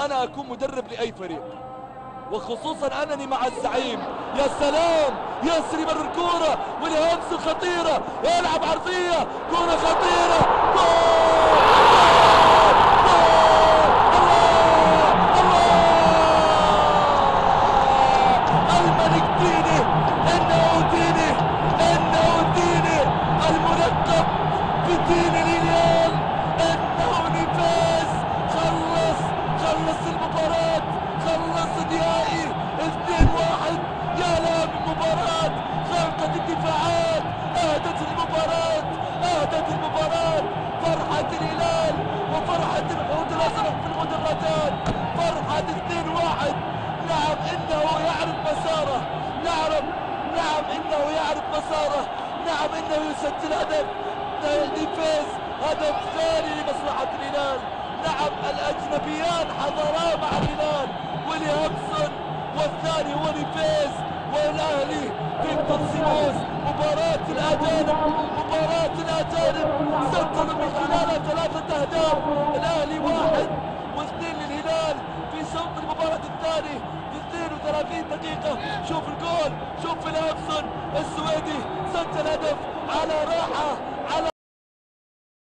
أنا أكون مدرب لأي فريق، وخصوصا أنني مع الزعيم. يا سلام، ياسر يمرر الكورة والهمس خطيرة، يلعب عرضية، كورة خطيرة، جول! الملك ديني، إنه ديني، إنه ديني، الملقب بدين الهلال، إنه نفاس. خلص المباراة، خلص نهائي 2-1. يا لا من مباراة، خلقت الدفاعات، أهدت المباراة، فرحة الهلال وفرحة الحوت الأزرق في المدرجات، فرحة 2-1. نعم إنه يعرف مساره، نعم إنه يعرف مساره، نعم إنه يسجل هدف نفاز، هدف ثاني لمصلحة الهلال. نعم الأجنبيان حضرا مع الهلال، ويلي هامسون، والثاني هو نيفيز، والأهلي فيكتور سيموس. مباراة الأجانب سجلوا من خلالها 3